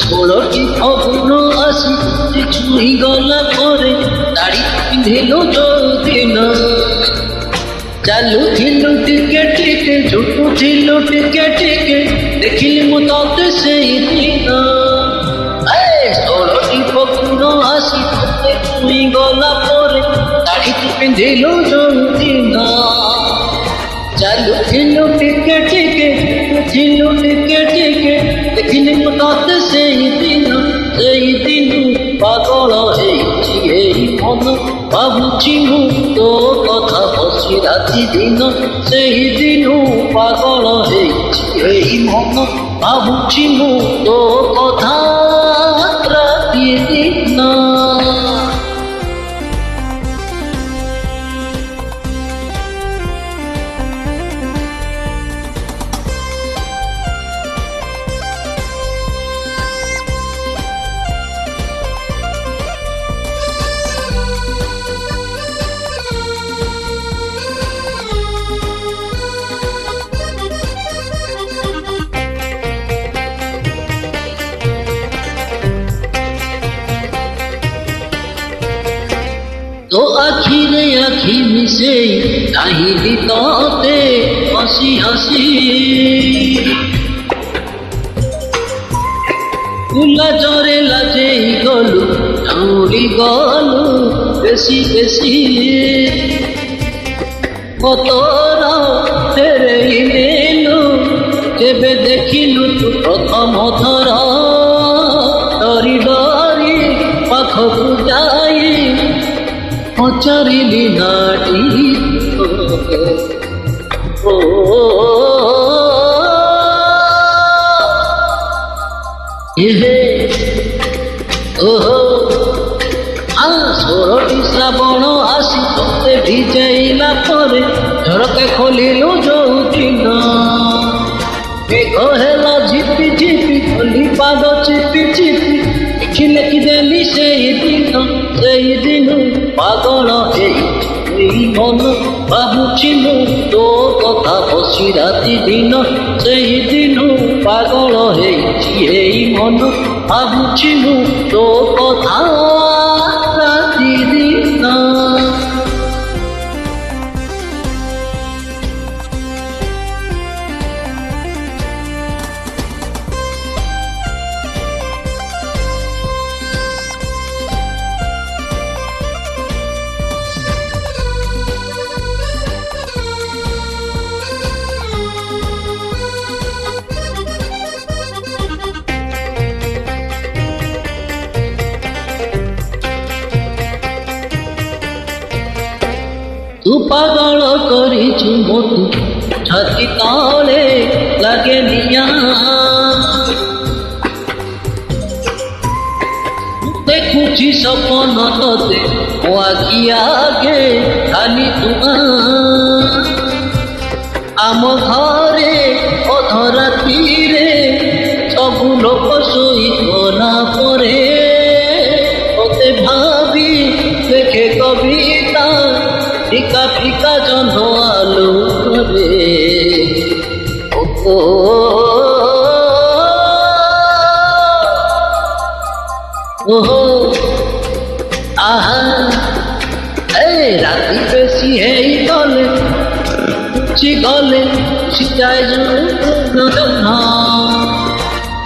ষোলটি অগুণ আসি ছুঁই গলা পরে দাড়ি পিঁধিল যৌদিন চালু ছিল টিকে টিকে ঝুটু ছিল টিকে টিকে দেখিলি মু ততে সেই দিন ষোলটি অগুণ আসি ছুঁই গলা পরে দাড়ি পিঁধিল যৌদিন চালু ছিল টিকে টিকে ছিল টিকে টিকে দেখিলি মু ততে সেই দিন পাগল ହେଇଛି এই মন ভাবুছি মু তো কথা বসি রাতি দিন সেই দিন পাগল ହେଇଛି এই মন ভাবুছি মু তো কথা রাতি দিন তো আখিরে আখি মিশে কাহিলি ততে হাসি হাসি ফুলা জরে লাজে গলু ঝাউরি গলু বেশি বেশি কত ফেরেই নেলু যেবে দেখিলু তু প্রথম থর ডরি ডরি পাখকু যাই পচারিলি নাটি ও হে ওহো ষোলটি শ্রাবণ আসি ততে ভিজাইলা পরে ঝরকা খোলিলু যৌদিন মেঘ হেলা ঝিপি ঝিপি খোলি পাদ চিপি চিপি লিখি লেখি দেলি সেই দিন পাগল ହେଇଛି এই মন ভাবুছি মু তো কথা বসি রাতি দিন সেই দিন পাগল ହେଇଛି এই মন ভাবুছি মু তো কথা রাতি দিন তু পাগল করিছু মতু ছাতি তলে লাগে নিয়া দেখুছি সপন ততে ও আখি আগে খালি তুমা আম ঘরে অধরাতিরে সবু লোক শোই গলা পরে ওতে ভাবি দেখে কবিতা ফিকা ফিকা জহ্ন আলো করে ওহো আহা এই রাতি বেশি হেই গলে গলে শীতায়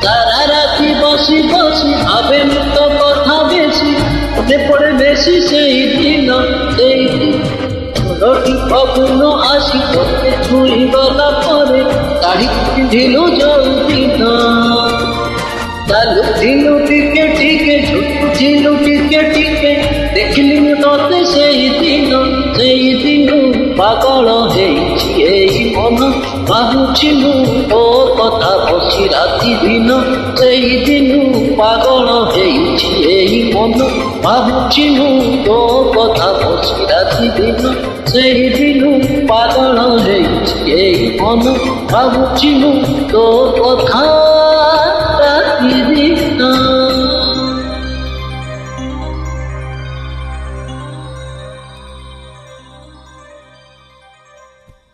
সারা রাতি বসি বসি ভাবে তো কথা বেশি মনে পড়ে বেশি সেই দিন ষোলটি অগুণ আসি ততে ছুঁই গলা পরে দাড়ি পিঁধিল যৌদিন চালু ছিল টিকে টিকে ঝুটু ছিল টিকে টিকে দেখিলি ততে সেই দিন পাগল ହେଇଛି এই মন ଭାବୁଛି ମୁଁ ତୋ କଥା ବସି ରାତି ଦିନ ସେଇଦିନୁ ପାଗଳ ହେଇଛି ଏଇ ମନ ଭାବୁଛି ମୁଁ ତୋ କଥା ବସି ରାତି ଦିନ ସେଇଦିନୁ ପାଗଳ ହେଇଛି ଏଇ ମନ ଭାବୁଛି ମୁଁ ତୋ କଥା